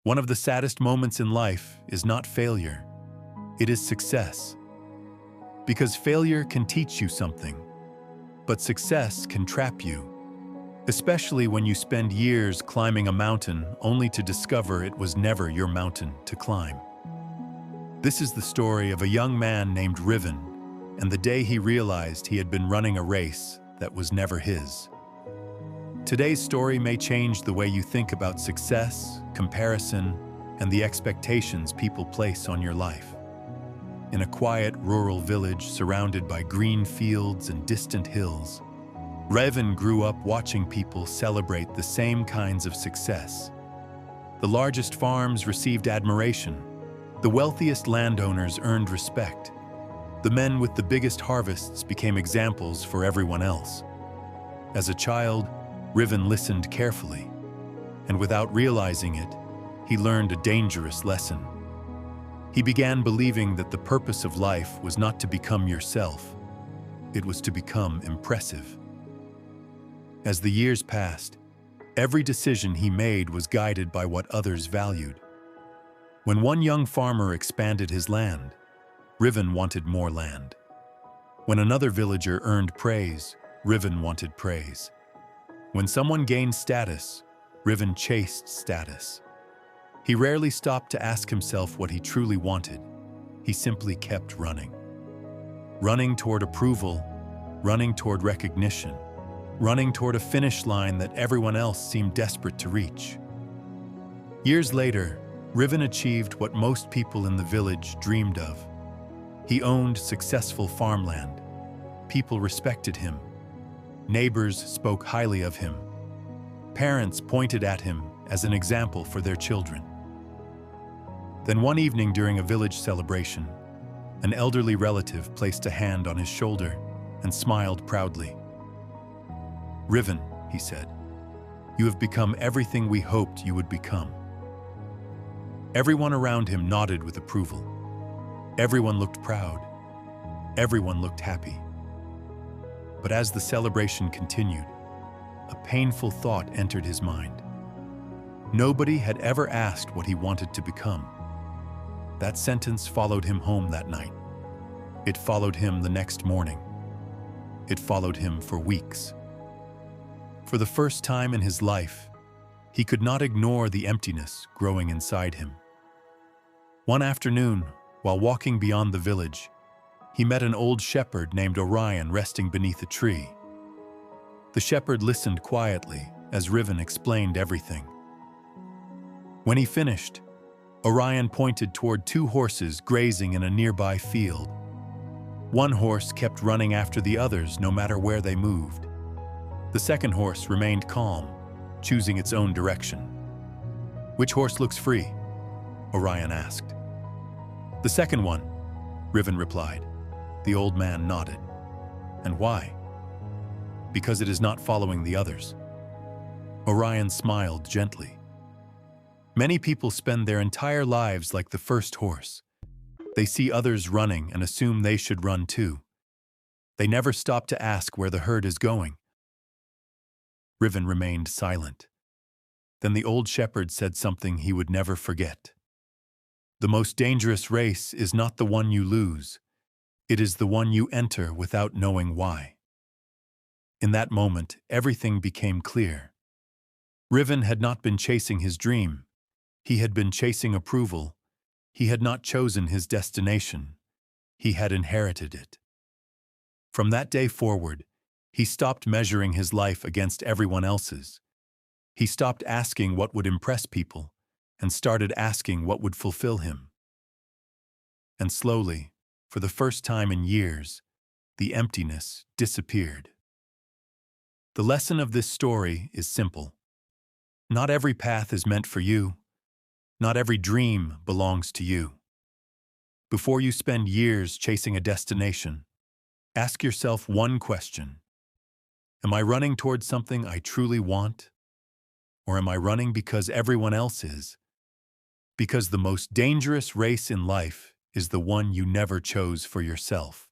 One of the saddest moments in life is not failure, it is success. Because failure can teach you something, but success can trap you, especially when you spend years climbing a mountain only to discover it was never your mountain to climb. This is the story of a young man named Riven, and the day he realized he had been running a race that was never his. Today's story may change the way you think about success, comparison, and the expectations people place on your life. In a quiet rural village surrounded by green fields and distant hills, Riven grew up watching people celebrate the same kinds of success. The largest farms received admiration. The wealthiest landowners earned respect. The men with the biggest harvests became examples for everyone else. As a child, Riven listened carefully, and without realizing it, he learned a dangerous lesson. He began believing that the purpose of life was not to become yourself, it was to become impressive. As the years passed, every decision he made was guided by what others valued. When one young farmer expanded his land, Riven wanted more land. When another villager earned praise, Riven wanted praise. When someone gained status, Riven chased status. He rarely stopped to ask himself what he truly wanted. He simply kept running. Running toward approval, running toward recognition, running toward a finish line that everyone else seemed desperate to reach. Years later, Riven achieved what most people in the village dreamed of. He owned successful farmland. People respected him. Neighbors spoke highly of him. Parents pointed at him as an example for their children. Then one evening during a village celebration, an elderly relative placed a hand on his shoulder and smiled proudly. "Riven," he said, "you have become everything we hoped you would become." Everyone around him nodded with approval. Everyone looked proud. Everyone looked happy. But as the celebration continued, a painful thought entered his mind. Nobody had ever asked what he wanted to become. That sentence followed him home that night. It followed him the next morning. It followed him for weeks. For the first time in his life, he could not ignore the emptiness growing inside him. One afternoon, while walking beyond the village, he met an old shepherd named Orion resting beneath a tree. The shepherd listened quietly as Riven explained everything. When he finished, Orion pointed toward two horses grazing in a nearby field. One horse kept running after the others no matter where they moved. The second horse remained calm, choosing its own direction. "Which horse looks free?" Orion asked. "The second one," Riven replied. The old man nodded. "And why?" "Because it is not following the others." Orion smiled gently. Many people spend their entire lives like the first horse. They see others running and assume they should run too. They never stop to ask where the herd is going. Riven remained silent. Then the old shepherd said something he would never forget. "The most dangerous race is not the one you lose. It is the one you enter without knowing why." In that moment, everything became clear. Riven had not been chasing his dream. He had been chasing approval. He had not chosen his destination. He had inherited it. From that day forward, he stopped measuring his life against everyone else's. He stopped asking what would impress people and started asking what would fulfill him. And slowly, for the first time in years, the emptiness disappeared. The lesson of this story is simple. Not every path is meant for you. Not every dream belongs to you. Before you spend years chasing a destination, ask yourself one question. Am I running towards something I truly want? Or am I running because everyone else is? Because the most dangerous race in life is the one you never chose for yourself.